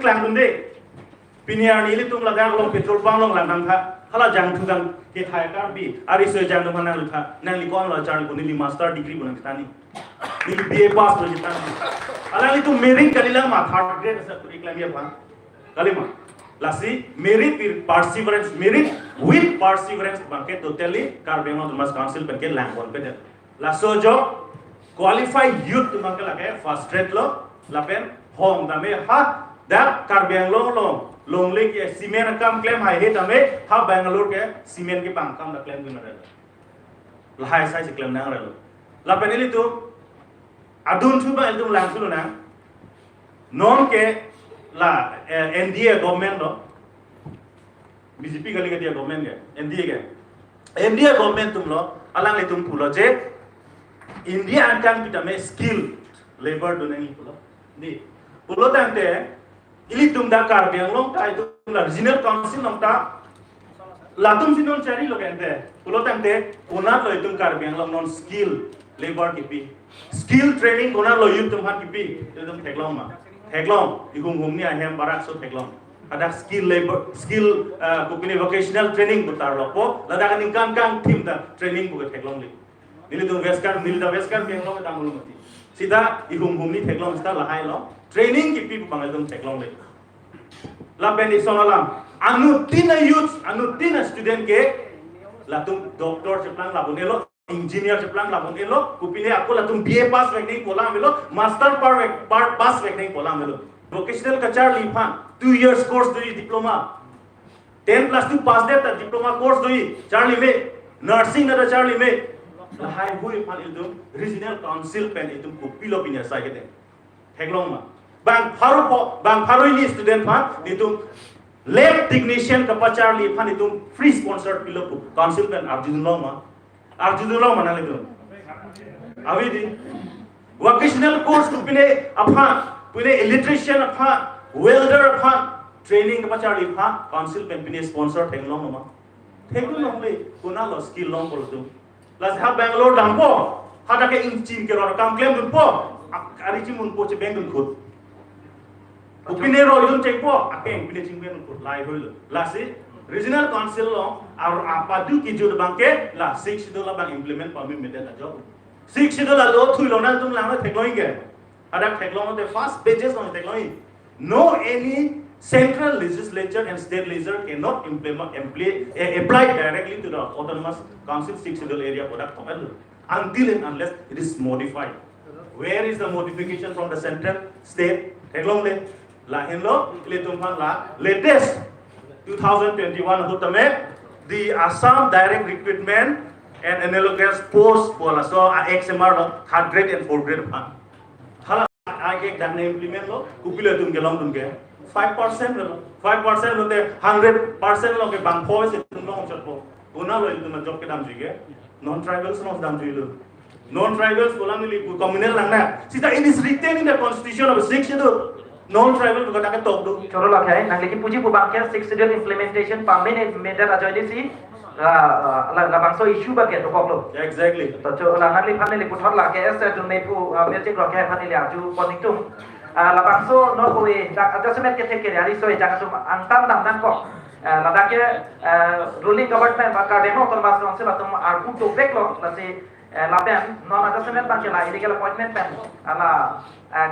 klang dun de piniar ni li tum lagang long petrol pang long lang tha hala jang thu gang ke thai kar bi ari so jang dum nang tha nang li kon la char ko ni master degree bunang tani ni BA pass ho jitan ala li tum merit kalila ma third grade sa curriculum ya bang kalima lasi merit with perseverance merit with perseverance bangke totally karbeng tumas council bangke langon pe la so jo qualified youth tumang ke lage first grade lo lapen hong dame ha that karbeng long le ke cement kam claim hai he dame ha bangalore ke cement ke bang kam da claim gun re la hai sai claim nang re lapen ili tu adun thu ba eldum lang thulu na non ke la NDA government lo BJP gali ke dia government ke NDA government tum lo alang le tum phulo je India akan kita me skill labor do nang phulo ni phulo tante ili tum da kar biang long ta itu la regional council long ta la tum sinon chari lo kente phulo tante una lo tum kar biang long non skill labor kipi skill training kona lo yut tum han kipi tum theklong ma theklong ihum ni ahem barak so theklong ada skill labor skill kupini vocational training butar lo po lada kan ingkan kang tim da training bu theklong li nili tum weskar biang lo tang lo mati sida ihum ni theklong sta la hai lo training kipi bu bangal tum theklong li la ben isonalam anu tina youth anu tina student ke la tum doctor cheplang la bunelo engineer cheplang la bunelo kupini aku la tum BA pass vek nei pola melo master par pass vek nei pola melo vocational kachar liphan 2 years course doi diploma 10 plus 2 pass de ta diploma course doi charlie me nursing na charlie me la hai hui phan ildu regional council pen itum kupilo pinya sai ke heglong ma bang pharoi ni student phan itum lab technician ka pachar liphan itum free sponsored pilo council pen arjudulong mana ledu avidi vocational course kupile apha pune electrician apha welder apha training ka pachar lipha council pen pine sponsor thenglong ma thenglong le kuna lo skill long polo tu las ha bangalore dampo hada ke inchin ke ro kam claim dun po ari chi mun po che beng dun khut kupine ro yun che po apeng pine ching ben khut lai hoi lo lasi regional council lo ar apadu ki jod bangke la 6 schedule bang implement permit mete la job 6 schedule la lo thui lo na tum lang thekloi ke ada theklong the first pages on thekloi no any central legislature and state legislature cannot apply directly to the autonomous council 6 schedule area product until and unless it is modified. Where is the modification from the central state theklong le la hinlo le tum phan la latest 2021 hutame the Assam direct recruitment and analogous post for so XMR lo 3rd grade and 4th grade phan thala age dan implement lo kupile tum gelong tum ke 5% lo 5% lo te 100% lo ke bang phoi se tum long chat po una lo tum job ke dam ji ke non tribals no dam ji lo non tribals bolang li communal lang na sita it is written in the constitution of 6 schedule non tribal ko ta ka tok du choro la khai nang leki puji pu bang ke 6 schedule implementation pamen meda ra joini si la bang so issue ba ke to kok lo exactly to cho la nang li phan le pu thot la ke es tu me pu me che ro ke phan le aju poning tum la bang so no ko e da adjustment ke ke ari so e jang tu angtam dam nan ko la da ke ruling government ba ka demo kon mas council atum arbu to bek lo la se la pen non adjustment ba ke la illegal appointment pen ala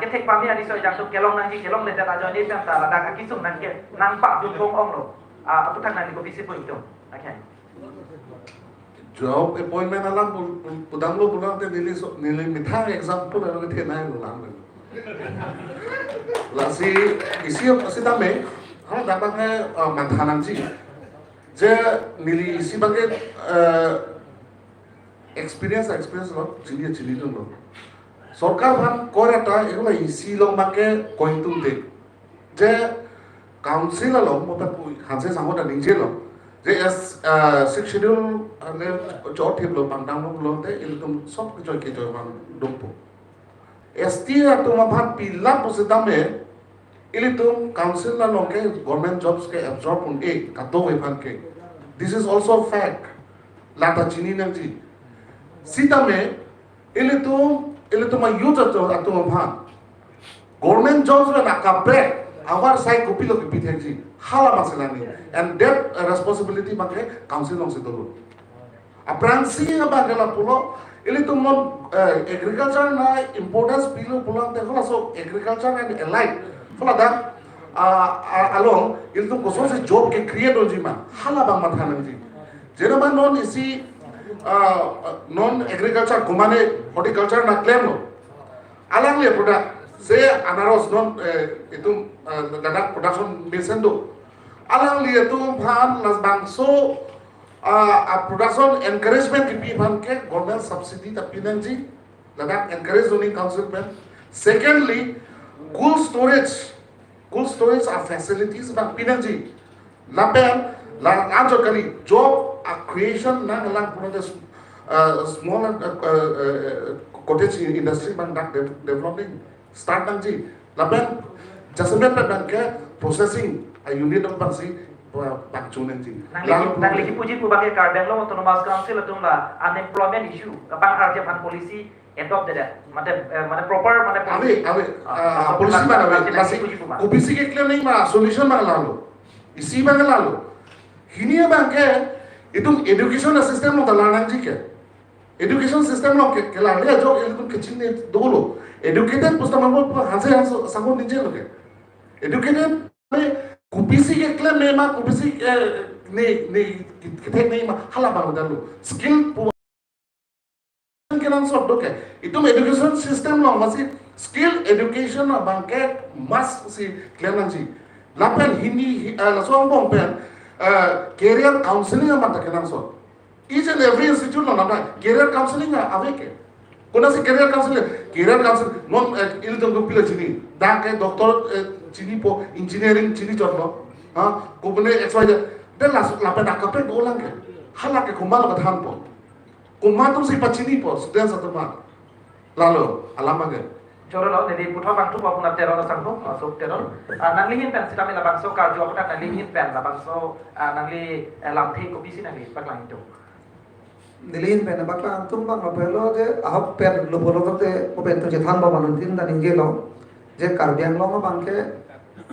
ke thek pami ani so jang tu kelong nang ki kelong le ta joni pen ta la da ka kisum nang ke nang pa du thong ong lo atu thang nang ko bisi po itu okay job appointment alam pudam lo pulang te nili mithang example lo ke nai lo lam la si isi dame ha da bang manthanan ji je nili isi bang experience lo chili lo সরকার ভান করে তা এগুলো EC long বাকে কইতুম দে যে কাউন্সিল ল মত হাজে সামতা নিজে ল যে এস 6 শিডিউল নে জট হিব ল পান্তাম ল তে এলতুম সব কিছু কে মান ডপো এসটি তুম ভান পিলা পসে দামে এলিতুম কাউন্সিল ল লকে গভর্নমেন্ট জবস के एब्जॉर्ब उनके कतो वे भान के दिस इज आल्सो फैक्ट लाता चिनी नजी सीता में एलितुम ma youth atau bhan government jobs में nakape our side kopi lo kopi thengji hala masilani and that responsibility bangke council long sidolo apransi bangela pulo ili tumon agriculture na importance pilo pulang te so agriculture and allied fala da along ili tum koso se job ke create ho jima hala bang mathanan ji jena man non isi non agriculture gumane horticulture na claim lo alang le product se anaros non itu dadak production mesendo alang li itu phan las bangso production encouragement ki pi phan ke government subsidy ta pinanji dadak encourage zoning council pen secondly cold storage are facilities bang pinanji lapen la anjo kali job creation na lang product small cottage industry bang dak developing start nangji lapen jasmen bang ke processing unit of bangsi pakchunen ji nang lagi puji pu bagi kardeng lo autonomous council itu lah unemployment issue kapang arja pan polisi adopt that mana proper mana polisi mana masih OBC ke claim nahi ma solution ma lalo isi bang lalo hini bang ke itu education system lo dalanang ji ke education system lo ke la le jo itu kecil ne dolo educated pusta mambo hanse sango nije lo ke educated kubisi ke claim ne ma kubisi ne ketek ne ma hala bang dalu skill ke nam sort do ke itu education system lo masih skill education lo bang ke mas si claim nang ji lapen hini la so bong pen career counseling ma ta ke nam sort each and every institute lo namna career counseling aveke kuna si career council non il to pila chini da ke doctor chini po engineering chini chorlo ha ko bune xy de la pe da kape bolang ke hala ke kumal ka than po kuma tum si pachini po student satuma lalo alama ke Jorolo jadi putra bangtu maupun teror sangko masuk teror nangli pen sita mela bangso karjo apa nangli pen la bangso nangli lamthi kopi si nangli paklang itu nilin pen bakla tum bang lopelo je ahop pen lopolo te open to je than ba manuntin da ninge lo je karbiang lo bangke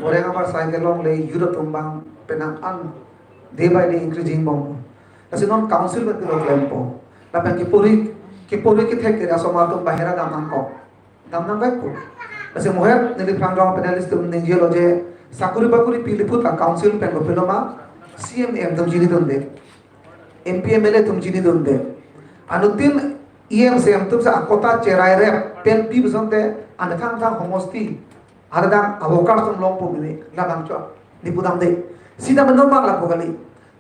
ore ngabar cycle long le yuro tum bang penang an day by day increasing bong kasi non council bet lo klempo la pen ki puri ki thek ra so ma tum bahera damang ko damang ba ko kasi moher nili prangrong penalist tum ninge lo je sakuri bakuri piliput ka council pen lopelo ma CMM tum jini donde MPMLA तुम जिनी दोंदे अनुतिन EMCM तुम से अकोता चेराय रे pen P बसंते अनथांग थांग होमोस्ती आददां अवोकार तुम लोग पोगले लागाम चो निपुदाम दे सीधा बंदो मांगला पोगली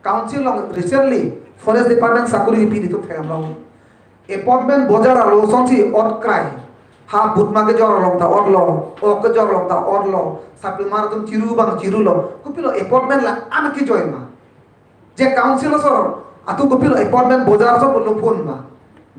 काउंसिल लोग रिसेंटली फॉरेस्ट डिपार्टमेंट साकुरी पी दितो थे हम लोग अपॉइंटमेंट बोजार आलो सोंची ऑट क्राई हा बुतमा के जोर लोग ता और लो ओ के जोर लोग ता और लो सापिल मार तुम चिरू लो कुपिलो अपॉइंटमेंट ला आन की जोइन मा जे council sir atu kopil appointment bozar so bolu phone ma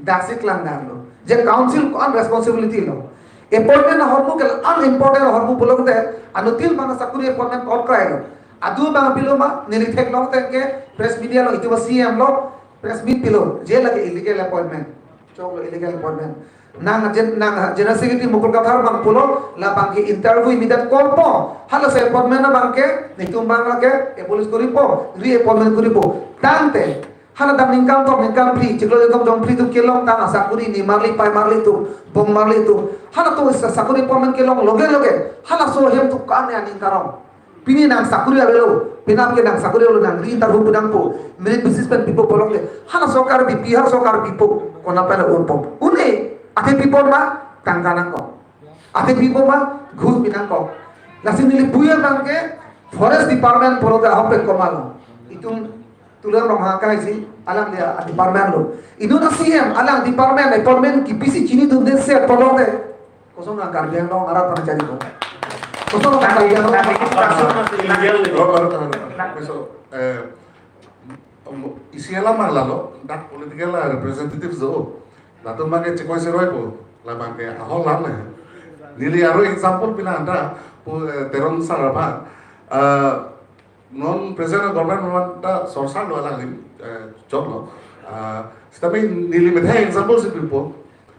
dasik lang darlo je council on responsibility lo appointment hormu ke unimportant hormu bolong te anutil bang sakuri appointment call krai lo adu bang pilo ma nirithek long te ke press media lo itu CM lo press meet pilo je lage illegal appointment chok lo illegal appointment nang general secretary mukul kathar bang pulo la bang ke interview imidat call po halo se appointment na bang ke nitum bang lage e police kori po re appointment kori po tante hala dam ningkam pri ciklo dom pri tu kelong tang sakuri ni marli pai marli tu bom marli tu hala tu sakuri pomen kelong loge hala so hem tu kan ya ningkarong pini nang sakuri alo pinam ke nang sakuri alo nang ri tar hu budang po mere business pen pipo polong ke hala sokar bi pihar sokar pipo kona pala urpo une ate pipo ma tangkanang ko ate pipo ma ghus pinang ko lasin nili buya bang ke forest department poroda hope komalo itung tulang romhakai si alang dia department lo inu na CM alang department appointment ki pisi chini dunde se tolong de kosong na karbiang lo arah pan cari ko kosong na karbiang lo isi ala malalo dak political representatives do dato mage chekoi seroi ko la mage ahol la ne nili aro example pina anda teron sarapa non present government ta sorsa lo ala lim job lo tapi nili medhe example si pipo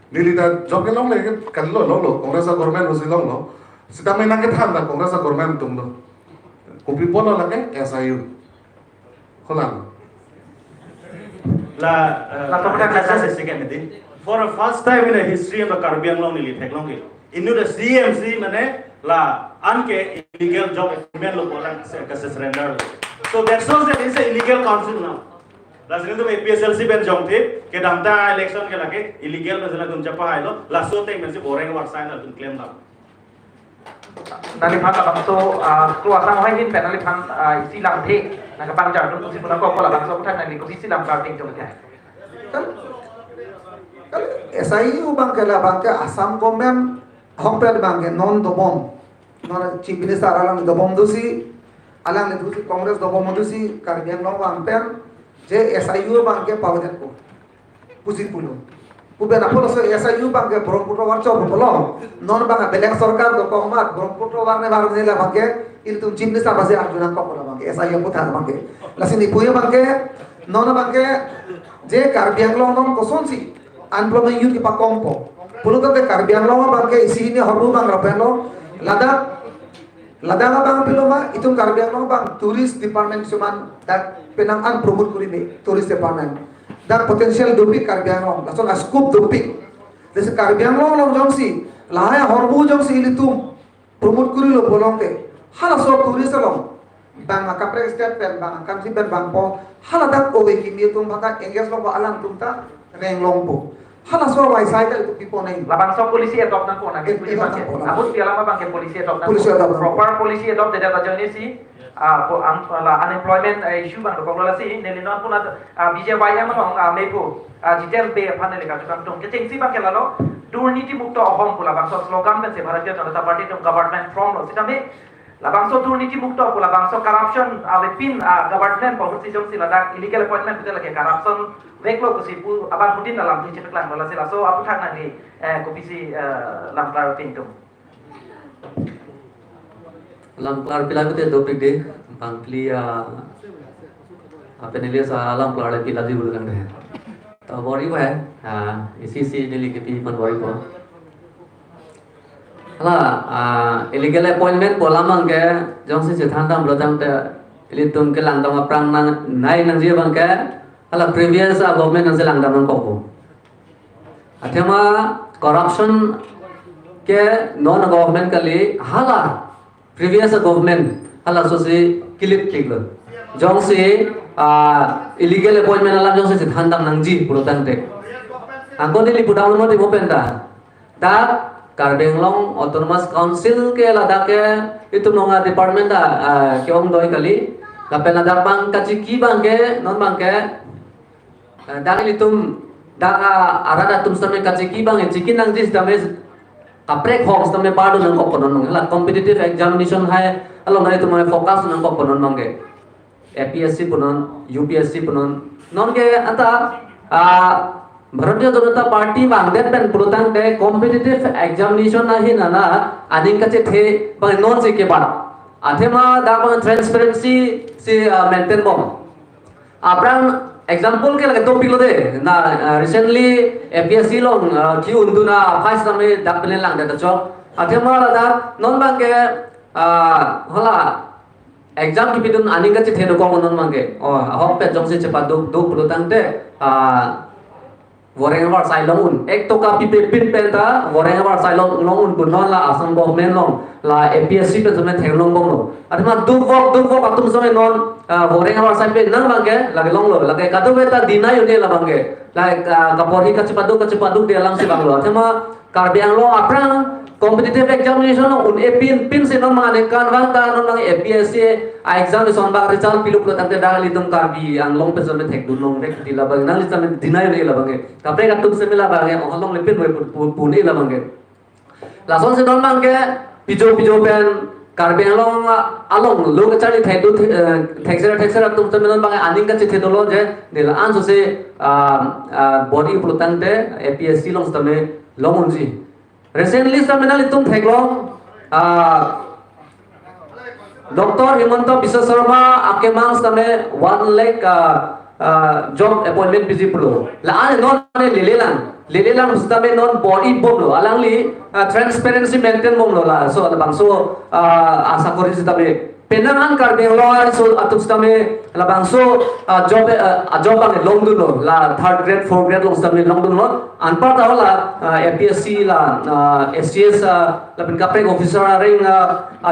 nili ta job ke long le kan lo congress government ho si long lo Sedang menang kita hendak Kongres Government tum lo. Kopi polo lagi SIU. Holang. For the first time in the history of the Karbi Anglong nili theklong ke. Inu the CMC mane la anke illegal job men lo orang ke surrender. So that shows that it's an illegal council now. La sini tu APSLC ben jong the ke damta election ke lage illegal mesela tum chapa hai lo la so te men se boreng war sign tum claim da. Nalipan la bangso keluar sang hai hin pen nalipan silang the na ka bang jar tu si puna ko la bangso ko thang nali ko silang ka ting tu ke. SIU bang ke la bang ke Assam government hompel bang ke non dobom non chief minister alang dobom dusi alang le dusi Congress dobom dusi Karbi Anglong bang pen je SIU bang ke pawajan ko pusi pulo ube na polo so SIU bang ke Brahmputra war chop polo non bang belek sarkar do ko mat Brahmputra war ne bar ne la bang ke il tum chief minister base arjuna ko polo bang ke SIU ko thang bang ke lasini puye bang ke non bang ke je Karbi Anglong non ko sonsi unemployment youth ki pakompo pulutan de Karbi Anglong bang ke isi ni horu bang rapelo Ladakh bang piloma itung Karbi Anglong bang tourist department cuman dak penangan promote kuri ni tourist department dak potential dopik Karbi Anglong langsung scoop dopik dese Karbi Anglong long jongsi lahaya horbu jongsi ilitum promote kuri lo bolong ke hala so tourist long bang kapre state pen bang kamsi pen bang po hala dak owe kimi tum bang engage long alang tum ta reng long po hala so wai cycle tu pipo nai La bangso polisi adopt na ko na ke polisi bang ke. Abut piala ma bang ke polisi adopt na ko. Proper polisi adopt de data joni si unemployment issue bang ko la si ne linon puna BJY ma nong mepo detail be phane le ka kam tong ke ting si bang ke la lo durniti mukto ahom pula bangso slogan ben se Bharatiya Janata Party tum government from lo sitame la bangso durniti mukto pula bangso corruption within government policy jong si ladak illegal appointment pute lage corruption veklo ko si pu aban putin dalam ni cetak lang la sila so apu thang na ni ko bisi lam klar pintum lam klar pila ko te topik de bang plia apene sa lam klar pila di bulan de to bori ko hai isi dili ke pi man bori ko hala illegal appointment bolamang ke jong si thandam brodam te ilitum ke lang dam aprang nang nai nang je bang ke hala previous government nang selang dam ko ko athema corruption ke non government kali hala previous government hala so se kilip kiglo jong se illegal appointment ala jong se thandam nang ji purotan te angko dili pudang mo de mopenda da Karbi Anglong Autonomous Council ke Ladakh ke itu nonga department da keom doi kali kapen Ladakh bang kachiki bang ke non bang ke dang litum da arada tum same kachiki bang chikin nang jis dame kaprek hoks dame padu nang ko konon la competitive examination hai along nai tumane focus nang ko konon mange APSC punon UPSC punon non ke anta Bharatiya Janata Party bangdet pen purutang de competitive examination na hi nana aning kache the bang non se ke bar athema da bang transparency si maintain bom aprang example ke lage topic lo de na recently APSC long ki unduna first time dakpelen lang de chok athema la da non bang ke hala exam ki bidun aning kache the ko non mange hok pe jong se chepa do purutang de Wareng war sai longun ek to ka pipe pin penta wareng war sai longun punon la asam government long la APSC pe samen thenglong bom lo athma du vok atum samen non wareng war sai pe nang bange lage long lo lage kadu beta dinai une la bange la kapori ka chepadu de lang si banglo athma Karbi Anglong aprang competitive examination un pin se non mane kan wang ta non lang APSC examination bang result pilu pro tante dang litum Karbi Anglong pe samen thek dunong rek dila bang nang samen dinai re la bange kapre ka tum se mila bange onlong lepin puni la bange la son se non bange pijo pen Karbi Anglong along log chari thek tum samen non bange aning ka chithe dolo je dila an so se body pro tante APSC long samen longunji recently seminal itum theklong Dr. Himanta Biswa Sharma akemang same 1 lakh job appointment busy pro la an non ne lili lang sudah non body bom lo alang li transparency maintain bom lo lah so labang so asa kori sudah penangan karbeng lo so atuk sudah labang so job bang long dun lo la third grade fourth grade long sudah long dun lo anpar tahu lah APSC lah SCS labang kapeng officer ring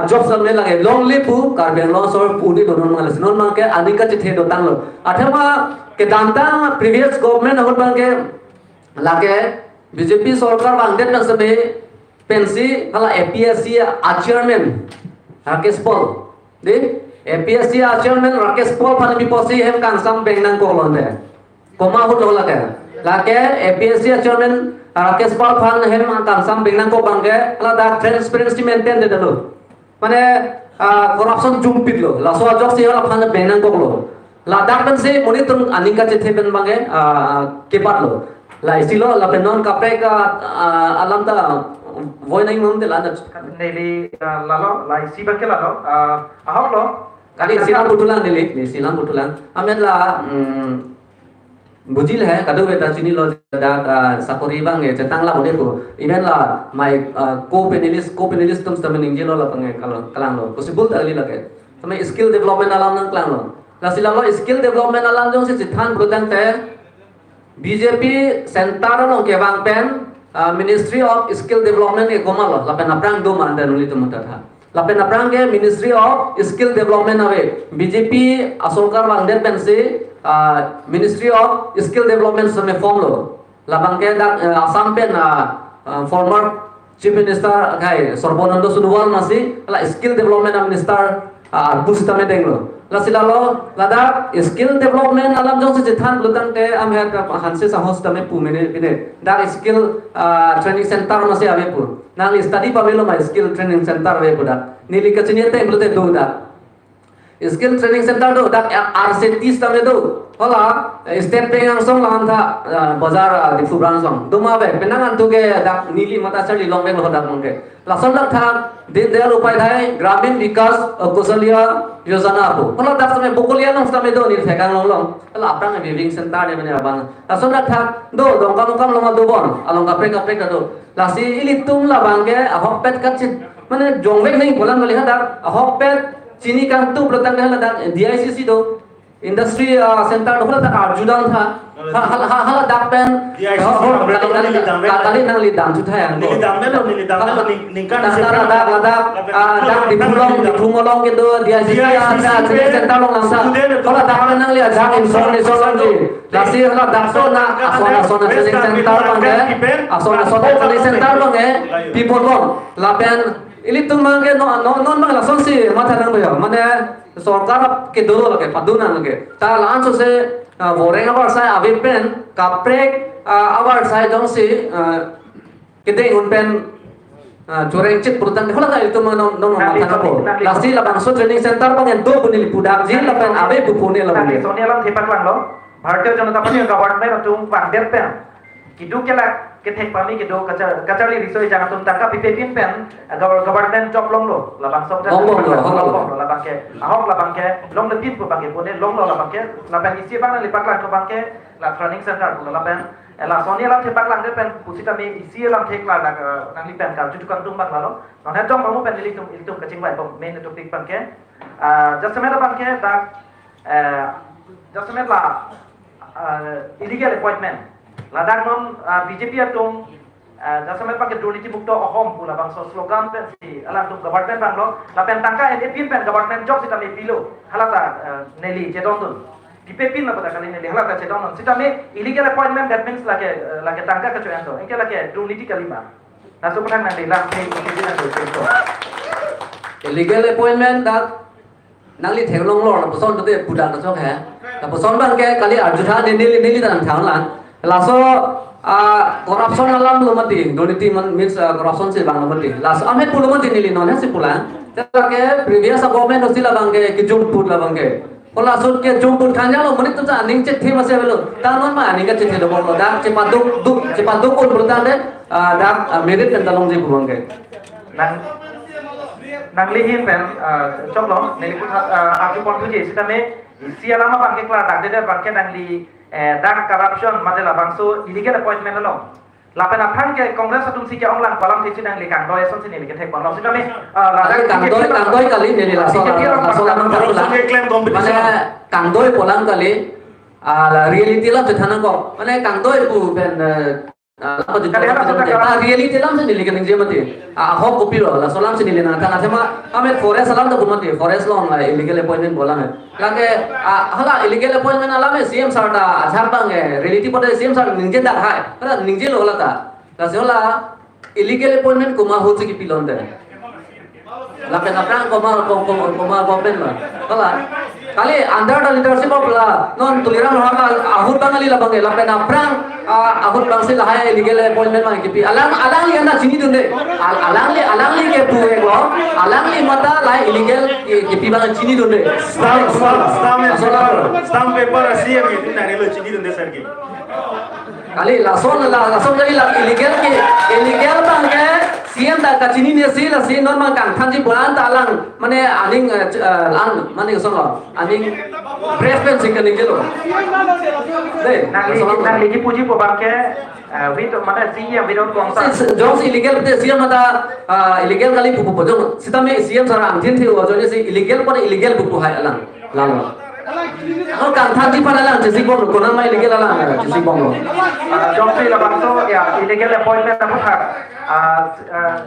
job sudah lagi long lepu karbeng lo so puni donon malas non mangke adika cete do tang lo athama ke danta previous government agur bangke lage BJP सरकार बांधे न समय पेंसी हला APSC chairman Rakesh पॉल दे APSC chairman Rakesh पॉल पाने भी पॉसी हम कांसम बेंगनांग को लोंडे कोमा हुल होला के लाके APSC chairman राकेश पॉल पान हम कांसम बेंगनांग को बांगे हला दा ट्रांसपेरेंसी मेंटेन दे दलो माने करप्शन जुम्पित लो लासो जॉब से हला पान बेंगनांग को लो ला दा पेंसी मॉनिटर अनिका चेथे बेन बांगे के पाट लो la istilo la penon kapek alam ta voi nai ngom de la na neli lalo la isi bangke lalo ahok lo kali silang butulan dili silang butulan amen la bujil hai kadu beta chini lo da sakori bang e cetang la bode ko even la my co-panelist tum stamen ingje lo la pange kalang lo possible ta ali lage tame skill development alam nang klang lo la silang lo skill development alam jong se chithan brudang te BJP Center lo ke bang pen Ministry of Skill Development ke gomal la pen aprang do man dan uli tumata tha la pen aprang ke Ministry of Skill Development ave BJP asolkar bang den pen se Ministry of Skill Development some form lo la bang ke Assam pen former Chief Minister kai Sorbonando Sunwal masih la Skill Development Minister Busitame denglo la silalo lada skill development alam jong se jithan lutang te am ha hanse sahos tame pu mene bine da skill training center ma se ave pu nang study pavelo ma skill training center ave pu da nili kachini te blute do da skill training center do da RC30 tame do hola state bank ang song lam tha bazar di fubrang song do ma be penangan tu ke da nili mata chali long beng lo da mongke la som dak tha din dayal upai dhai gramin vikas kausalya योजना आपको मतलब दास में बोकोलिया लोग समय दो नहीं फेंका लोग kalau apa yang living center ni mana abang langsung dah thak do dongkang lama do bon along kapek do lasi ilitung lah bangke ahok pet kacit mana jongwek नहीं bolan kali hadak ahok pet चीनी kan tu belakang dah hadak DICC do industry center do hadak arjudan tha hal dak pen kali nang lidang tu thaya nili dam lo ningkan dak di pulong gitu dia ada center long langsa kalau dak nang li ajak informasi lagi lasi kalau dak sona asona training center bangke asona training center bangke di pulong lapen ili tu mangke non mang langsung si mata nang bayo mane सरकार के दो लगे पदुना लगे ता लांच से वोरेंग अवर साइ away pen काप्रेक अवर साइ जों से किते उन पेन जोरेंग चित पुरतन होला का itu non mata ko lasi la bangso training center bang do bunil pudak jin la pen abe bupune la bunil sonia lam thepak lang lo bharatiya janata party government atung bang der pen kidu kela ketek pami kidu kacali risoi jangan tum tangka pipin pen government job long lo la bangso la bangke ahok la bangke long le pin pu bangke pune long lo la bangke la pen isi bang la lipak lang to bangke la training center la pen la sonia lam thepak lang der pen pusita me isi lam thek la nang li pen ka jutu kan tum bang lo non ha jong pamu pen litum kaching bai pom main topic bangke jasmet bangke da jasmet la illegal appointment ladang non BJP atung jasmet pakai dunia mukto ohom pula bangso slogan pen si alam tung government bang lo la pen tangka pin pen government job sita me pilo halata neli jedon dipepin la pada kali neli halata jedon sita me illegal appointment that means lake tangka kecuali to engke lake dunia kalima nasu pernah nanti lah hey itu illegal appointment dak nangli thenglong lo la boson to de budak to chok ha la boson bang ke kali arjutha neli dan thang lan laso corruption alam lumati doniti means corruption se bang lumati laso ame pulumati nili non se pulang ke previous government osila bang ke jumput la bang ke kola sut ke jumput khanya lo menit tu sa ning che thema se belo ta non ma ning ka che do bol da cepat duk pun bertan de da merit dan talong je buang ke nang lihin pen chok lo neli put aku pon tu je sita me sia lama bang ke kla dak de bang ke nang li dark corruption madela bangso illegal appointment lo lapen apang ke kongres atum si ke onglang kolam ti sidang likang doi son sini liket hek kolam sidame Kali kangdoi kali ni laso lamang Orang sungai klaim kompetisi. Mana kangdoi polang kali reality lah cetana ko. Mana kangdoi bu ben apa reality lah sini liket ning jemati. Hok kopi lo laso lam sini lina tang asema amet forest salam da bumati forest long la illegal appointment bolang hai. Lage hala illegal appointment alam hai CM sir da achar bang hai reality pada CM sir ningje dar hai. Pada ningje lo la ta. Lasola illegal appointment kuma ho ki pilon da. Lapen aprang koma government lah. Kala kali under the leadership of la non tuliram hama ahur bangali la bangai lapen aprang ahur bangsi la hai illegal appointment ma kipi alang li anda sini dunde alang li ke pu ego alang li mata la illegal kipi bang sini dunde Stamp paper CM itu nari lo cini dende sergi. kali lason jadi illegal bang ke CM da kacini ne si la si normal kang thanji bolan ta alang mane aning lang mane solo aning preference kan ngelo deh nang lagi puji po bangke wit mana CM without kongsa Jones illegal te CM mata illegal kali buku pojong sitame CM sara angtin thi ojo si illegal pada illegal buku hai alang lalu oh kang thanji pada alang jesi bom kona mai illegal alang jesi bom Johnson la bangso ya illegal appointment apa kah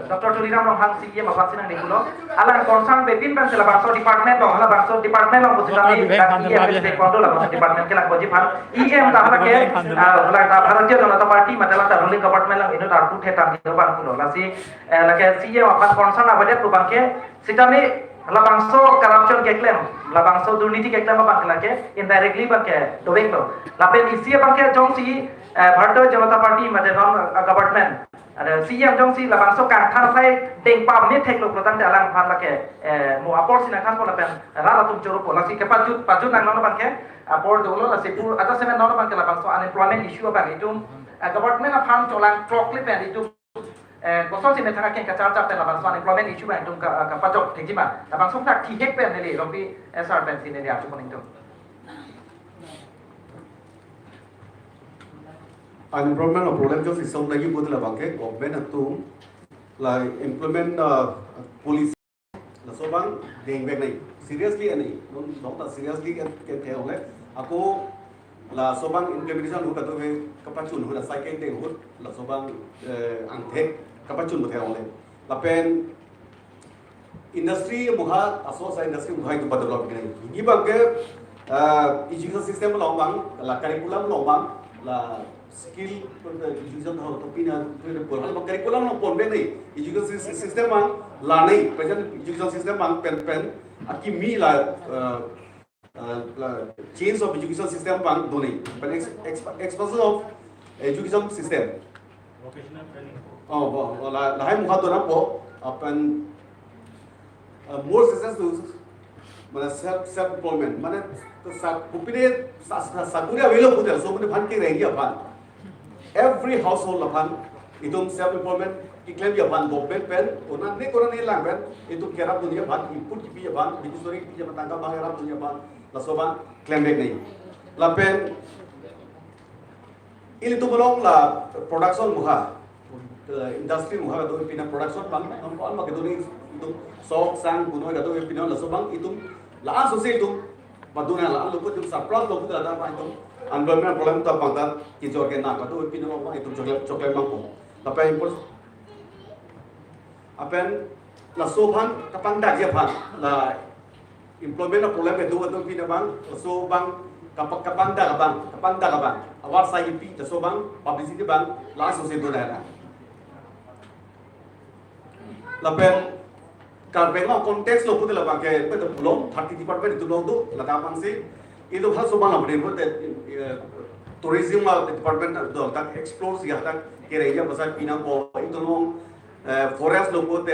Dr. Tuliram Rohan CM apa sih nang dikulo alang concern bepin ban sila bangso department dong hala bangso department dong busitami EM state kondo la bangso department ke la boji pan EM ta hala ke hala ta Bharatiya Janata Party madala ta ruling government lang ino tar puthe tam ino bang kulo la si la ke CM apa concern abadet tu bangke sitami la bangso corruption ke claim la bangso durniti ke claim bang la ke indirectly bangke dobeng to la pen isi bangke jongsi Bharatiya Janata Party made non government ada CM jongsi la bangso kang thar sai deng pam ne thek lo protan te alang phan la ke mo apor sina khan pola pen rara tum choro pola si ke pajut nang non bangke apor dolo la sepur ata semen non bangke la bangso unemployment issue bang itu government of farm cholang clock clip and itu bosol sini tengah keng kacar cap dan abang employment issue bang itu ke pajok tinggi mah abang tak tihek pen nili rompi SR pen sini dia cuma itu unemployment of problem just is lagi buat lah bangke government itu lah implement policy lah so bang deng bang ni seriously ani non tak seriously kan teh oleh aku lah so bang implementation hu katu kapacun hu lah cycle deng hu lah so bang angtek kapacun teh oleh lah pen industry buha aso sa industry buha itu develop begini ini bangke education system long bang lah curriculum long bang lah skill education ho to pina pol hal curriculum no pon be nei education system bang la nei present education system bang pen aki mi la change of education system bang do nei pen expansion of education system Vocational training. oh la hai muha do na po apan more success to mana self employment mana sa kupine sa kuria velo putel so mane bhan ke rehi apan every household lapan itu self employment iklan dia ban government pen ona ne korang ne lang pen itu kerap dunia ban input ki ban bitu story ki jama tangga bang kerap dunia ban la soban claim back nahi la pen ini tu belum la production muha industry muha do pina production bang non ko alma ke do ni itu sok sang kuno ga do pina la sobang itu la asose itu maduna la lu put surplus lo put ada apa itu unemployment problem ta pangta ki jor ke na ka do pina lo itu chocolate bang ko tapi import apen la soban kapang dak je pan la employment problem itu do pina bang so bang kapang dak bang awar sai pi ta so bang publicity bang la asose do da la pen karbenga context lo putela bang ke pe belum 30 department itu lo do la ka pan se itu hal so bang apne bote tourism department do tak explore sia tak kereja pasal pina ko itu lo forest lo bote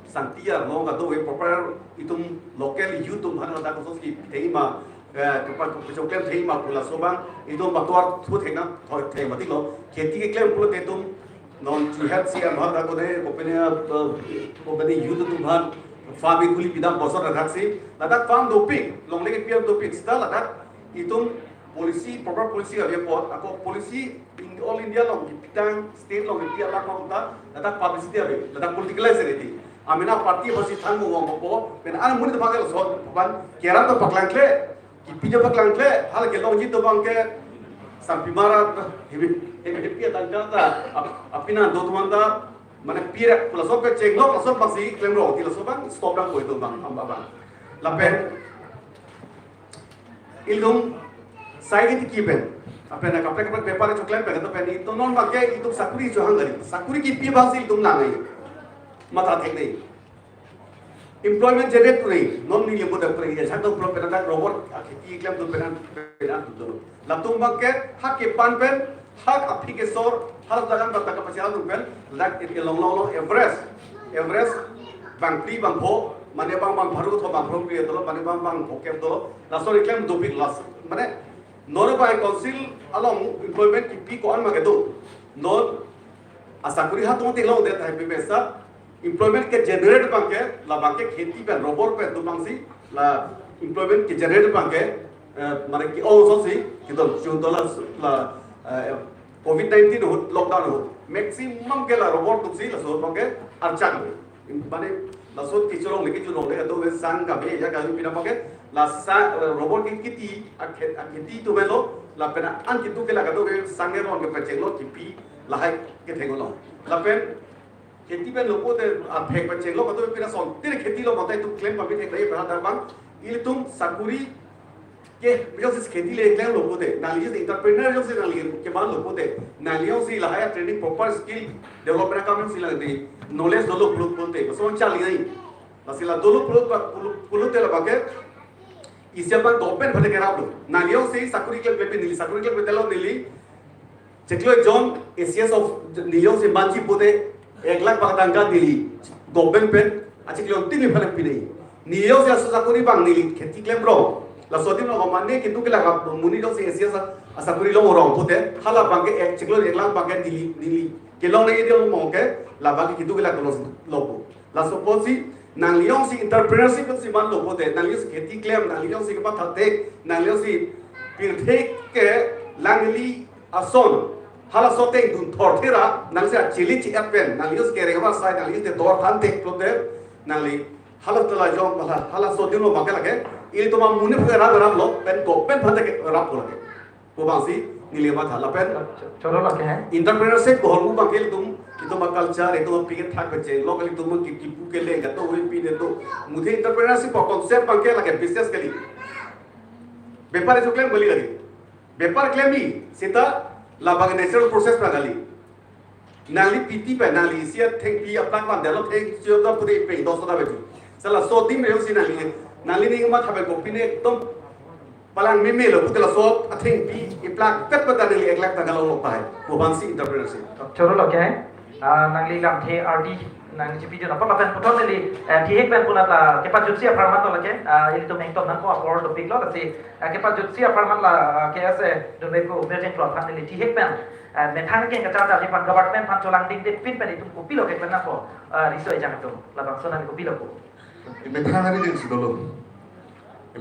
santia lo ga do proper itu local youth han da ko ki theima kepa ko chokem theima pula so bang itu batwar thu thena thema ti lo kheti ke claim pula te tum non to help see am ha ko de company youth tum han farm ikuli bidam bosor rakhat si ladak farm do pik long lege pm do pik sta ladak itum policy proper policy ave po ako policy all India long pitang state long India la kong ta datang publicity abe datang politicalize reti amina party basi thangu ngom bo ben an muni to bagal so ban kera to paklang kle ki pija paklang kle hal ke long ji to bang ke sampimara hebi ta apina do tumanda mane pira pula so pe cheng lo so basi klem ro ti lo so bang stop dang koi to bang amba bang la pen ilum sai ki kipen apena kapre paper choklem pe to pen itu non bagge itu sakuri jo hangari sakuri ki pi basi tum la ngai mata thek nei employment generate नहीं non ni lembu dak pre ya to pro pena robot ki klem to pena to la tum bagge hak ke pan pen hak api ke sor hal dagan bata ka pasial tu pen lak it long everest bang pri bang ho mane bang bharu tho bang from pri to mane bang hokem to la sor klem do big loss mane nor by council along employment ki pi ko an ma ke do non asakuri ha to te lo de ta pe pesa employment के generate banke la banke खेती पे robot पे तो बंसी la employment के generate banke माने कि ओ सोसी कि तो जो तो la COVID-19 हो lockdown हो maximum के la robot तो सी la सो banke अर्चन माने la सो किचरों लेके जो लोग तो वे संग का भी या गाली पिना banke la sa robot की खेती तो वे लो la pena an कितु के लगा तो वे संगे रो के पचे लो कि पी la है के थे लो la pen खेती पे लोगों ते फेक बच्चे लोग तो फिर सोन तेरे खेती लोग बताए तुम क्लेम पर भी थे रहा था बंग ये तुम साकुरी के बिकॉज़ इस खेती ले क्लेम लोगों ते नालियों से इंटरप्रेन्योर जो से नालियों के बाद लोगों ते नालियों से लाया ट्रेनिंग प्रॉपर स्किल डेवलपमेंट का काम से लगे नॉलेज दो लोग बोलते बस वो चाली नहीं बस इला दो लोग पुलुते लगा के इसे अपन ओपन भले करा लो नालियों से साकुरी के पे नीली साकुरी के पे तेलो नीली चेकलो जॉन एसीएस ऑफ नीलियों से बांची पोते 1 lakh bagdangga dili goben pen aci klon tini phale pinai niyo se asakuri bang nili kheti klem ro la sodim lo manne kintu kila ka muni lo se sia asakuri lo rong pute hala bang ke ek ciklo 1 lakh bang dili ke lo ne idel mo ke la bang kintu kila ko lo la suppose nang liong si entrepreneurship si man lo pute nang liong kheti klem nang liong si ka thate nang liong si pirthe ke langli ason hala sote dun thorthira nangse chili chi appen nalius kere ba sai nalius te dor than tek prote nali hala tala jom hala sodino bakala ke il to ma mune phera ram lo pen ko pen phate ke rap ko lage ko bangsi nile ba thala pen cholo lage hai entrepreneurship ko hu bakel tum itu ma culture itu pike thak bache locally tum ki pu ke le ga to wi pi de to mudhe entrepreneurship ko concept bakel lage business ke liye व्यापार जो क्लेम बोली लगी व्यापार क्लेम ही सीता लाभाग natural process पर नाली पीती पे नाली सिया थेंग पी अपना काम डेलो थेंग जो तो पूरे पे 200 दा बेटी सला 100 दिन में उसी नाली नहीं मत हबे को पिने एकदम पलान में लो पुतला सो थेंग पी इप्ला पेट पता नहीं 1 लाख तक लो पाए वो बांसी इंटरप्रेनरशिप चलो लगे है नाली लाम थे RD nang jipi jo napa lapan puton li thihek ben punat la kepa jutsia farmat la ke ili to meng to nan ko apor to pik lo la si kepa jutsia farmat la ke ase don ko emerging plot kan li thihek ben men thang ke ka cha pan government pan cholang ding de pin ben itu ko pilo ke ben na ko riso jang to la bang sonan ko pilo ko me thang ari den sidolo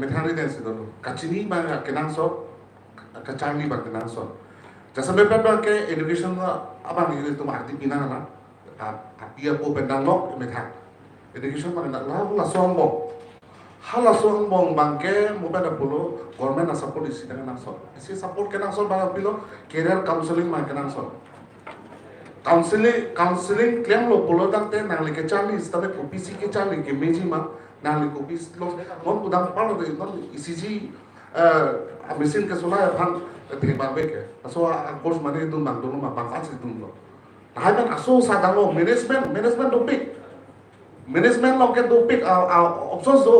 me thang ari den sidolo kachini ba kenang so kachani ba kenang so jasa me pa ke education abang itu to marti pinana na dia po pendano me thang education ma na la sombong hala sombong bangke mo ba da polo government na support isi dengan so isi support kenang so ba pilo career counseling ma kenang so counseling claim lo polo dakte nang le ke chali stame ko pc ke chali ke meji ma nang le ko pc lo mon udang palo de non icg mesin ke sola phan the ba be ke so a course mane dun bang dun ma bang asi dun lo Haman aso sadang lo management topik management lo ke topik options do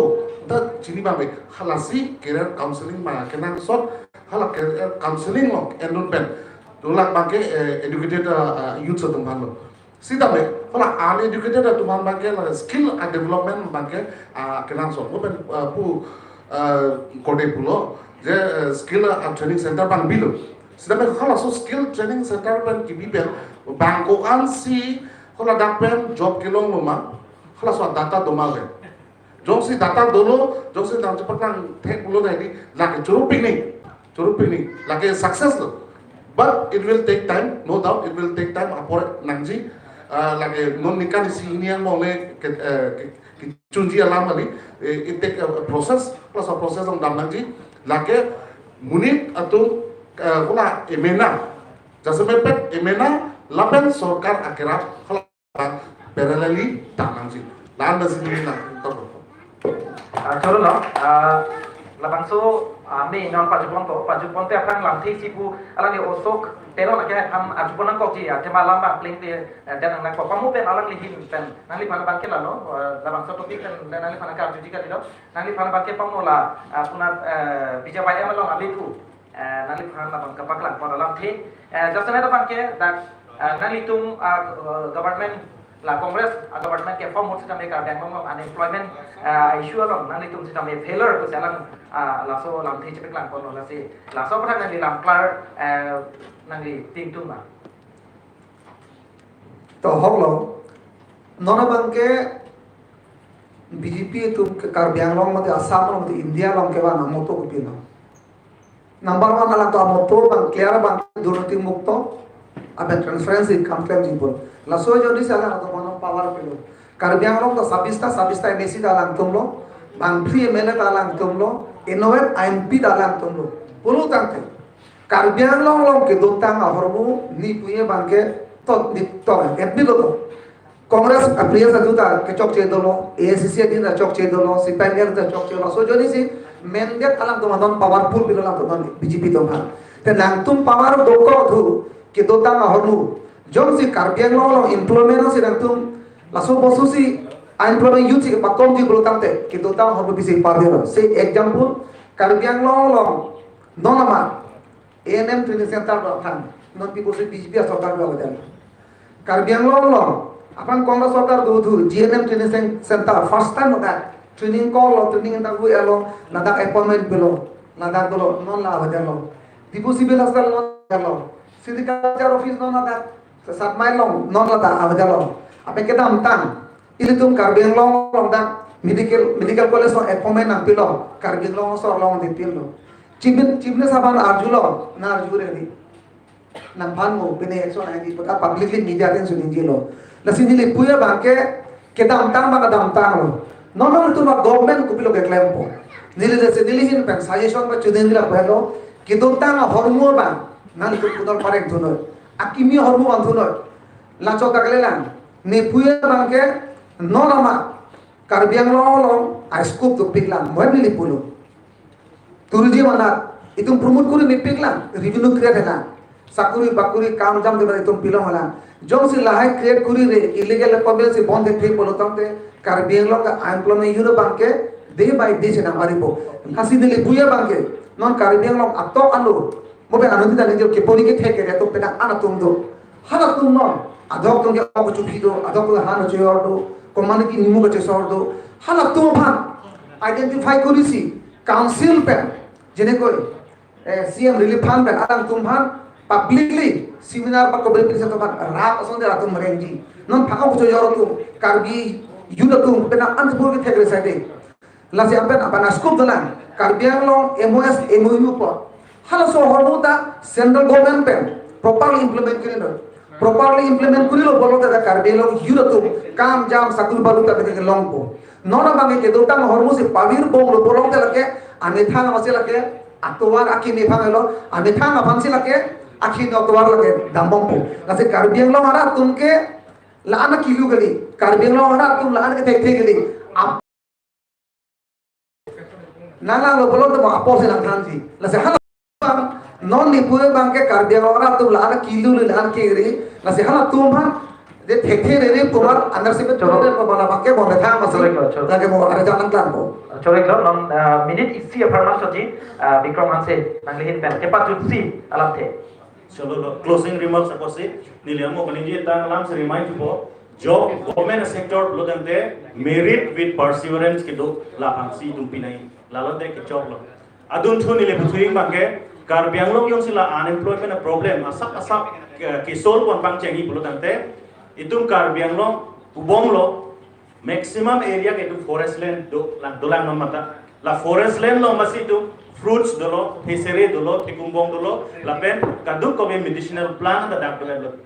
ta chini ba me halasi career counseling ma kenang sot hala career counseling lo endon pen dolak bangke educated youth tum ban lo sida me hala uneducated tum ban bangke la skill and development bangke kenang sot mo pen pu kode pulo je skill and training center bang bilo sida me hala so skill training center ban ki bi bangko ansi kalau dapat job kilong lama kalau soal data domain jong si data dulu jong si dalam cepat nang tek bulu tadi lagi curuping nih lagi sukses loh But it will take time, no doubt it will take time. Apor nangji lagi non nikah di sini yang mau le cunji alam kali. It take a process plus a process on dam nangji. Lagi munit atau kula emena. Jasa mepet emena lapen sorkar akhirat kalau parallelly dam nangji. Lahan nasi ini nak tahu. Cholo lo, labang so mi non pajupon te akan lam thi sipu alang ni osok telo nak ke am ajupon nang kok ji ya tema lamba pling te dan nang kok pamu pen alang lihin pen nang li pana bangke la no labang so topik pen nang li pana ka juji ka dilo nang li pana bangke pamu la punat bija bai am long abiku nang li pana labang ka paklang pon alang thi jasane ta bangke dan nang li tum government la Congress government ke form hot sistem ka bank long unemployment issue long nang litum sistem failure ko salang la so lam thi chepek lang kon la si la so patang nang lam clar nang li ting tum ba to hoklo nona bangke BJP tu karbiang long mate Assam long mate India long ke ba namoto ko pino number 1 ala to amoto bang clear bang durati mukto abe transparency complaint jipol la so jodi sala to mano power pelo karbiang long to sabista NC dalang tumlo bang free MLA dalang tumlo innovate IMP dalang tumlo pulu tangte karbiang long ke dotang ahormu ni puye bangke to etni lo Congress appears aduta ke chok che dolo ACC din da chok che dolo sipanger da chok che dolo so jodi si mandate dalang to manon powerful pelo la to BJP to bha te nang tum power doko thu ke dotang ahormu jom si karbiang long employment si nang tum laso bosu si unemployment youth si pakom di bolo tamte ke dotang ahormu bisi pardelo se example karbiang long nonama ANM training center ba than non people si BJP sarkar ba badal karbiang long apan Congress sarkar do GNM training center first time that training call training ta gu elo nada appointment belo nada dolo non la badalo people si bela sal non elo Sidikajar office non ada sat mai long non ada abadalo apa kita amtan ili tum karbiang long dak medical college no appointment nang pilo karbiang long sor long de pilo chibne saban arjulo na arjure di nang panmo bene action ai di pata publicly media ten sunin jilo la sinili puya bangke kita amtan ba kada amtan lo non tu ma government ku pilo ke claim po nili de sinili hin pen suggestion ba chudin dila pelo kidotang hormo ba nang itu putar parek dhunoi akimi hormu anthunoi lacho taklelan ne puya bangke nolama karbiang long scope to piklan moibli pulo turuji mana itu promote kuri ne piklan revenue create hela sakuri bakuri kam jam de itu pilong hala jong si lahai create kuri re illegal appointment si bond the polo tamte karbiang long employment euro bangke day by day se na maripo kasi dile puya bangke non karbiang long atok anu mobe anu tidak lenjo ke poni ke theke re to pena ana tum do hana tum non adok tum ke abu chupi do adok tum hana chyor do komane ki nimu ke chyor do hana tum bhan identify korisi council pen jene koi CM relief fund pen adam tum bhan publicly seminar pa kobre pisa to bhan rap asonde ratum renji non phaka ko chyor tu karbi yuda tum pena an bol ke theke sate la se ampen apana scope dolan karbiang long MOS MOU po hala so hormuta central government pen properly implement kurilo bolo ta karbelo yuratum kam jam sakul balu ta ke longpo nona bange ke dotang hormu se pavir bong lo bolong ta lake anethang ase lake atwar akhi ne phangelo anethang aphansi lake akhi no atwar lake dambompo nase karbiang lo hara tumke laana kilu gali karbiang lo hara tum laana ke thek gali nala lo bolo ta apor se langhansi lase hala non ni puye bangke karbiang ora tu lana kilu le lan ke ri la se hala tum bhan de thekhe re kumar andar se choro ko bala bangke bo betha masle la ke mo ara jalan plan bo chore lo non minute isi aparma soji Vikram hanse nanglehin pen kepa jutsi alam the chalo closing remarks ako si niliamo kaninji tang lam se remind po job government sector lodante merit with perseverance ke do la hangsi tum pinai lalante ke job lo adun thu nile puthuing bangke karbiang long yung sila unemployment problem asap kisol pon pang chengi pulo tante itum karbiang long ubong lo maximum area ke itu forest land do lang dolang no mata la forest land lo masih itu fruits dulu, hiseri dulu, tikumbong dulu, lapen kaduk kau medicinal plant ada dak dulu.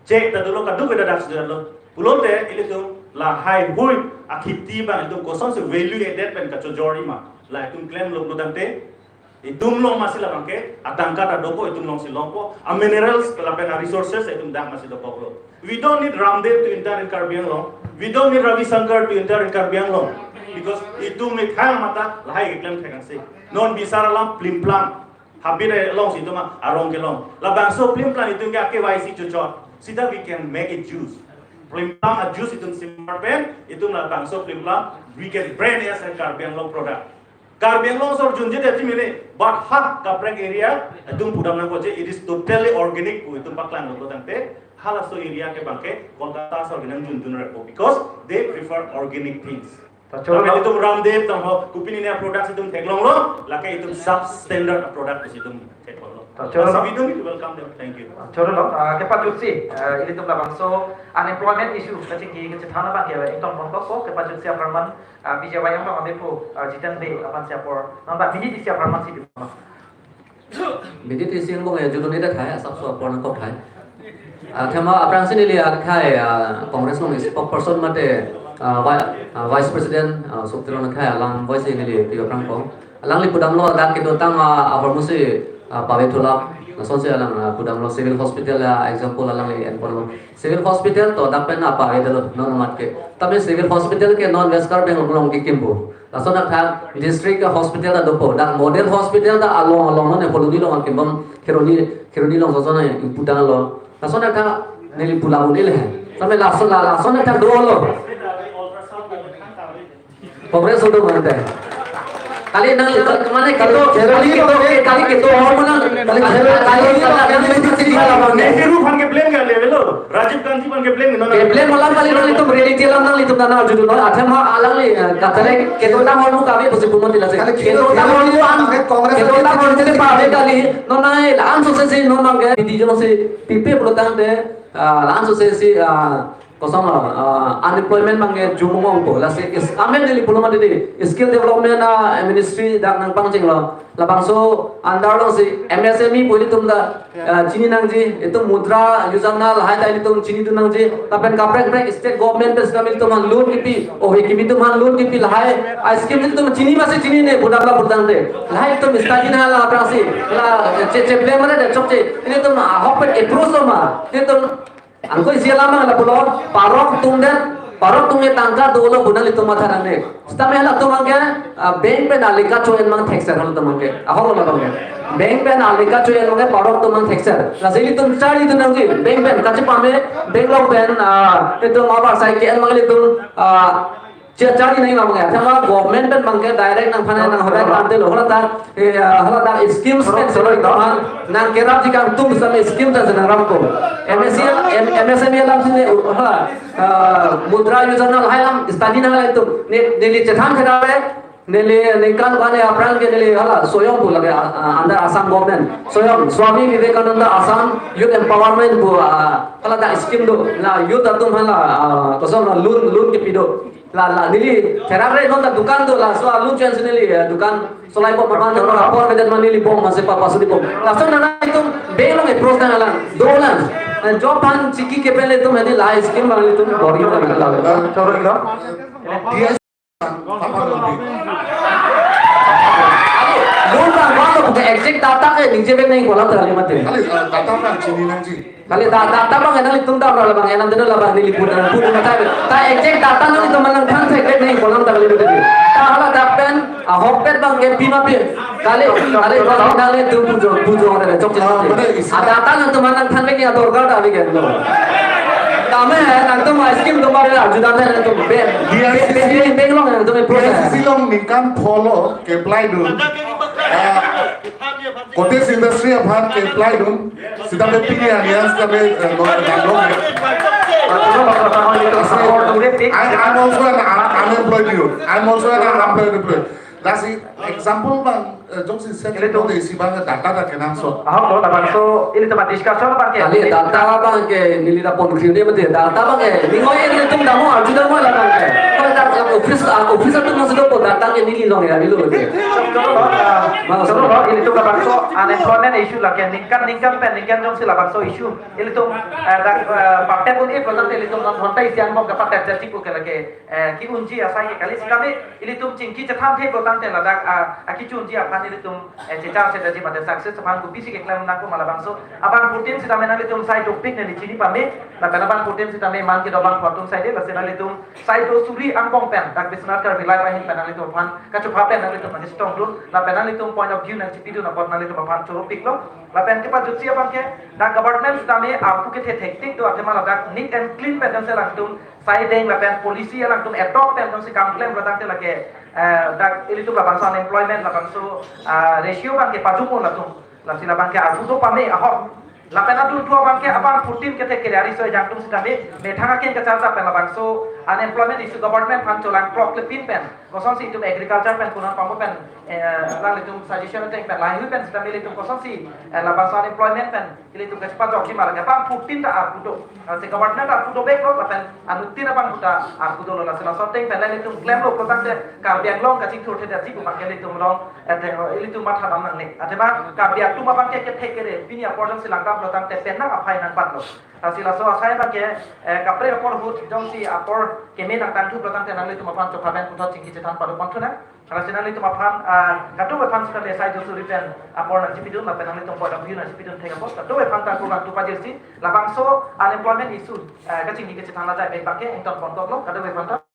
Cek dulu kaduk ada dak dulu. Pulau teh ini tu lah high hui akiti bang itu kosong se value added pen kacojori mah. Lah itu claim lo tante. Itum long masih lah bangke, atangkat ada ko itum long silong ko, a minerals lapen a resources itum dak masih do ko. We don't need Ramdev to enter in Karbi Anglong. We don't need Ravi Shankar to enter in Karbi Anglong. Because itu mekhang mata lahai iklim tekan se non bisara lam plim plan habire long situ ma arong ke long la bangso plim plan itu ke KYC cucot sida we can make it juice plim plan a juice itu simple pen itu la bangso plim plan we can brand as a Karbiang long product Karbiang long sor junje de timine but hak kaprek area itu pudam nang koje it is totally organic itu paklan lo tante halaso area ke bangke Kolkata sor ginang juntun repo because they prefer organic things Tapi itu Ramdev tang kupini ni produk itu teklong lo, lakai itu substandard produk itu teklong lo. So we don't need to welcome them. Thank you. Choro lo, kepa jutsi, ini tu belakang so unemployment issue, macam kini kita thana bang ya, itu orang kok kepa jutsi aparman, bija bayang lo ambil pro jitan be apan siapor, nampak biji di siap aparman sih di mana. Biji di siang bang ya judul ini dah thai, asap so aparman kok thai. Thema aparman sini lihat thai, Kongres lo ni spokesperson mate. Vice President Suktirana Kaya alang voice ini li tiga orang kong alang li pudam lo dak itu tang awal musi pawe tulak nason se alang pudam lo civil hospital ya example alang li enpon lo civil hospital to dak pen apa itu lo non mat ke tapi civil hospital ke non West Karbeng long ki kimbo nason dak thang district hospital da dopo dak model hospital da along along ne poluni lo kimbam keroni lo sosona pudang lo nason dak thang nili pulau ni le sampai lason dak thang do lo Kongres sudah mana? Kali nang kemana kita? Kali kita orang mana? Kali yang itu sih kalau bang. Nehru pan ke blame kali level. Rajiv Gandhi pan ke blame nona. Ke blame malam kali nang itu reality lang nang itu nana judu nona. Ada mah alang ni katanya kita orang orang kami pasti pun tidak sih. Kita orang orang itu an Kongres kita orang orang itu pakai kali nona langsung sesi nona ke di jalan si pipi pelutang deh langsung sesi kosong unemployment bangge jumong ko lasi is amen dili puluma dili skill development ministry dak nang pangcing lo labang so andar lo si MSME puli tum da chini nangji itu mudra yojana lahai dai tum chini tu nangji tapen kaprek brek state government bes kamil tum loan kipi oh kipi tum loan kipi lahai scheme tum chini masih chini ne budang la budang de lahai tum stadi na la prasi la che blame mana de chokche ini tum hopet approach ma ini tum Angko isi lama la pulau parok tungge tangka dulu bunal itu mata rane. Setelah hal itu mangke bank pe nalika cuan mang taxer hal itu mangke. Ahor la mangke. Bank pe nalika cuan mangke parok tu mang taxer. Nasi itu cari itu nanti bank pe kaci pame bank lo pen itu ngapa saya kian mangke itu cari नहीं मांगे अच्छा हमारा गवर्नमेंट पे मांगे डायरेक्ट नंग फने नंग होता है कांटे लोग हला ता स्कीम्स पे चलो इतना नंग केराप जी का तुम समय स्कीम ता जना राम को MSME लाम से हला मुद्रा योजना लाए लाम स्टडी ना लाए तो नेली चठान खराबे नेली निकाल वाले अप्रैल के नेली हला सोयम को लगे अंडर आसाम गवर्नमेंट सोयम स्वामी विवेकानंद आसाम यूथ एम्पावरमेंट को हला ता स्कीम दो ना यूथ तुम हला कसम लोन के पिदो la nili terare nonta dukan do la so alu chance nili dukan solai po papan no rapor medan manili bom mase pa pasudi bom la so nana itu belong approach na la dolan job pan chiki ke pele to medi la scheme bang itu body na la choro lo dia apa lagi loan bang bang to exact data ke ninje bek nahi bola terali mate kali kata apa sini nanti kali data bang enal itu dah bola bang enal dena la bang nili pun mata ta exact data no itu manang kan secret nahi bola terali mate ta hala dapen hopet bang ke pima pe kali bola dale tu pujo ore chok chok data no to manang kan ke ator gar dali ke lo kame nang to scheme to mare ajudan na to be benglong na to me process silong nikan follow ke apply dun cottage industry aphan ke apply dun sida be pini alias ka be I'm also an unemployed youth. I'm also an unemployed. That's the example bang jokes is second to the isi bang data da kenang so ahok lo taban so ini tempat discussion bang ke kali data bang ke nili da pon kriune mate data bang ke ningoy ini tum damo ajudan mo la bang ke datang office itu masuk ke datang ini long ya dulu. Contoh ini tuh bangso unemployment issue lah kan ningkan dong sila bangso issue ini tuh partai pun ini betul ini tuh nonton isian mau dapat terjadi bukan lagi ki unji asai kali sekali ini tuh cingki cetam teh betul teh lah aki unji apa ini tuh cecar terjadi pada sukses sepan ku bisi keklaim naku malah bangso abang putin sita menali tuh saya topik nih di sini pame nah kenapa putin sita man kita bang fortun saya dia senali tuh saya tuh suri angkong pen tak bisnar kar bilai pahin penali tuh pan kacup pen nali tuh masih strong dulu nah penali tuh point of view nanti video napot nali tuh pan topik lo lah pen ke pas jutsi abang ke nah government sita me aku ke teknik tuh ada malah dak neat and clean pen saya langsung saya deng lah pen polisi yang langsung adopt pen tuh si kamplem lah tak lagi dak ini tuh bangsa unemployment lah bangsa ratio bang ke pajumu lah tuh lah sila bang ke aku tuh pame ahok lah pena tu dua bangke abang putin kete kiri so jantung sudah me thanga ken ke cara pena bangso unemployment isu government pan colang prok lepin pen kosong si itu agriculture pen kunan pamu pen lang itu suggestion pen lain pen sudah milih itu kosong si lah bangso unemployment pen milih itu kesepat joki malah abang putin tak aku tu si government tak aku baik lo pen anutin abang puta aku tu lo lah sila sorting pen lain itu claim lo kotang de kabiang long kacik tu te dati ku bangke itu melong itu matha bang nang ne atema kabiang tu bangke ke kere pinia porjong silangka belakang tepen nak apa yang nampak lo. Hasil so saya pakai kapre apor hut jom si apor kemi nak tantu belakang tenang itu mapan coba ben putar cingki cetan pada pantu na. Kalau senang itu mapan katu wepan sekali saya justru return apor nak cipidun lah penang itu point of view nak cipidun tengah pos. Katu wepan tak kurang tu pajil si. Labang so unemployment isu kacing cingki cetan lah saya baik pakai untuk kontok lo. Katu wepan tak